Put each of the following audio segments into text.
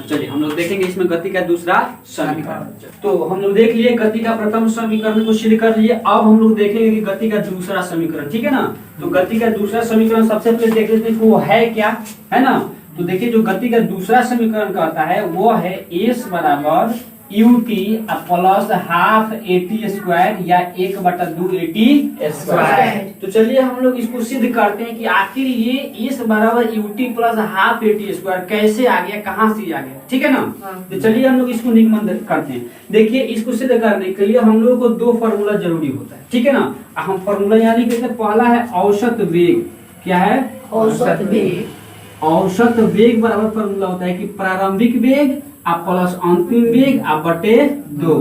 चलिए हम लोग देखेंगे इसमें गति का दूसरा समीकरण। तो हम लोग देख लिए गति का प्रथम समीकरण को सिद्ध कर लिए। अब हम लोग देखेंगे कि गति का दूसरा समीकरण, ठीक है ना। तो गति का दूसरा समीकरण सबसे पहले देख लेते हैं वो है क्या, है ना। तो देखिए जो गति का दूसरा समीकरण कहता है वो है एस बराबर ut plus half eighty square या 1/2 एटी स्क्वायर। तो चलिए हम लोग इसको सिद्ध करते हैं कि आखिर ये एस बराबर ut plus half eighty square कैसे आ गया, कहाँ से आ गया, ठीक है ना। तो चलिए हम लोग इसको निगमन करते हैं। देखिए इसको सिद्ध करने के लिए हम लोग को दो फार्मूला जरूरी होता है, ठीक है ना। हम फार्मूला यानी कि पहला है औसत वेग। क्या है? औसत वेग। औसत वेग बराबर फार्मूला होता है कि प्रारंभिक वेग प्लस अंतिम वेग बटे 2।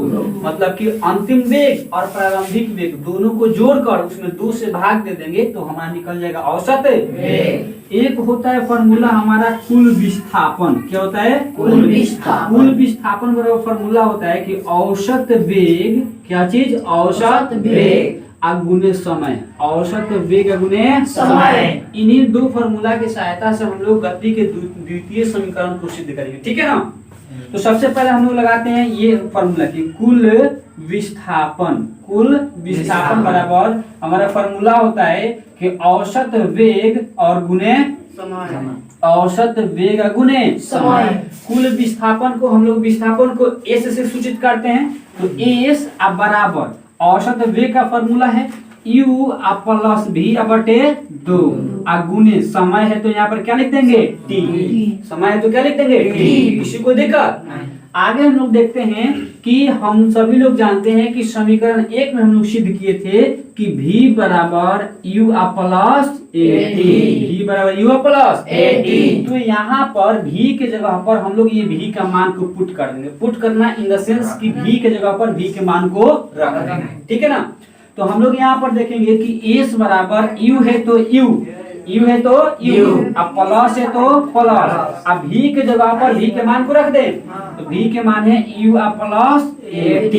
मतलब कि अंतिम वेग और प्रारंभिक वेग दोनों को जोड़कर उसमें 2 से भाग दे देंगे तो हमारा निकल जाएगा औसत वेग। एक होता है फार्मूला हमारा कुल विस्थापन। क्या होता है? कुल विस्थापन। कुल विस्थापन बराबर फार्मूला होता है कि औसत वेग, क्या चीज? औसत वेग गुने समय। औसत वेग गुने समय। इन्हीं दो फार्मूला की सहायता से हम लोग गति के द्वितीय समीकरण को सिद्ध करेंगे, ठीक है ना। तो सबसे पहले हम लोग लगाते हैं ये फार्मूला की कुल विस्थापन। कुल विस्थापन बराबर हमारा फार्मूला होता है कि औसत वेग और गुने समय। औसत वेग गुने समय। कुल विस्थापन को हम लोग विस्थापन को एस से सूचित करते हैं। तो एस बराबर औसत वेग का फार्मूला है u प्लस v बटे 2 गुने समय है तो यहाँ पर क्या लिख देंगे? t। समय है तो क्या लिख देंगे? t। किसी को दिक्कत? आगे हम लोग देखते हैं कि हम सभी लोग जानते हैं कि समीकरण 1 में हम लोग सिद्ध किए थे कि v बराबर u प्लस at। v बराबर u प्लस at। तो यहाँ पर v के जगह पर हम लोग ये v का मान को पुट कर देंगे। पुट करना इन द सेंस कि v के जगह पर v के मान को रख देंगे, ठीक है ना। तो हम लोग यहाँ पर देखेंगे कि s बराबर u है तो u है तो u प्लस है तो प्लस। अब v के जगह पर v के मान को रख दे तो v के मान है u प्लस at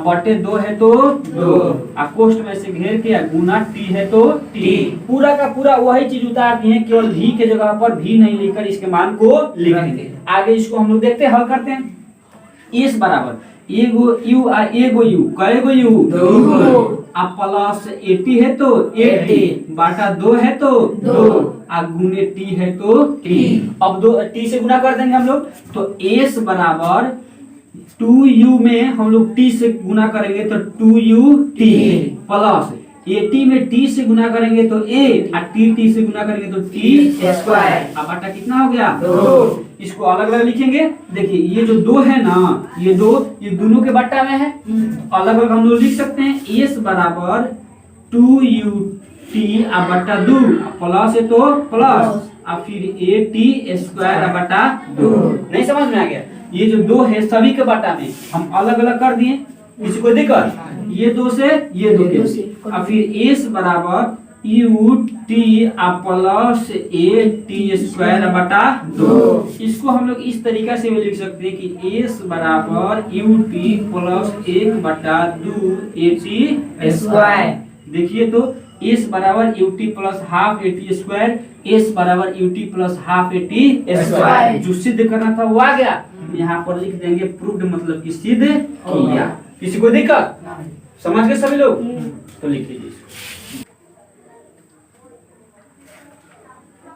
बटे 2 है तो 2 कोष्ठ में से घेर के गुना t है तो t। पूरा का पूरा वही चीज उतार दिए, केवल v के जगह पर v नहीं लिखकर इसके मान को लिख देंगे। आगे इसको हम लोग देखते हैं, हल करते हैं। s बराबर एगो u कएगो u प्लस 80 है तो 80 बाटा 2 है तो 2 गुने t है तो t। अब दो t से गुना कर देंगे हम लोग। तो s बराबर 2u में हम लोग t से गुना करेंगे तो 2ut प्लस 80 में t से गुना करेंगे तो a और t से गुना करेंगे तो t स्क्वायर। अब बाटा कितना हो गया? 2। इसको अलग अलग लिखेंगे। देखिए ये जो 2 है ना, ये दोनों के बट्टा में है, अलग अलग हम लोग लिख सकते हैं। s बराबर 2ut बटा 2 प्लस है तो प्लस और फिर at स्क्वायर बटा 2। नहीं समझ में आ गया? ये जो 2 है सभी के बट्टा में हम अलग अलग कर दिए, किसी को दिक्कत? ये 2 से ये 2 के और फिर s बराबर ut प्लस at स्क्वायर बटा 2। इसको हम लोग इस तरीका से भी लिख सकते हैं कि s बराबर ut प्लस 1 बटा 2 at स्क्वायर। देखिए तो s बराबर ut plus half at square, s बराबर ut plus half at square. जो सिद्ध करना था वो आ गया, यहाँ पर लिख देंगे प्रूव्ड, मतलब कि सिद्ध किया। किसी को दिक्कत? समझ गए सभी लोग? तो लिख लीजिए।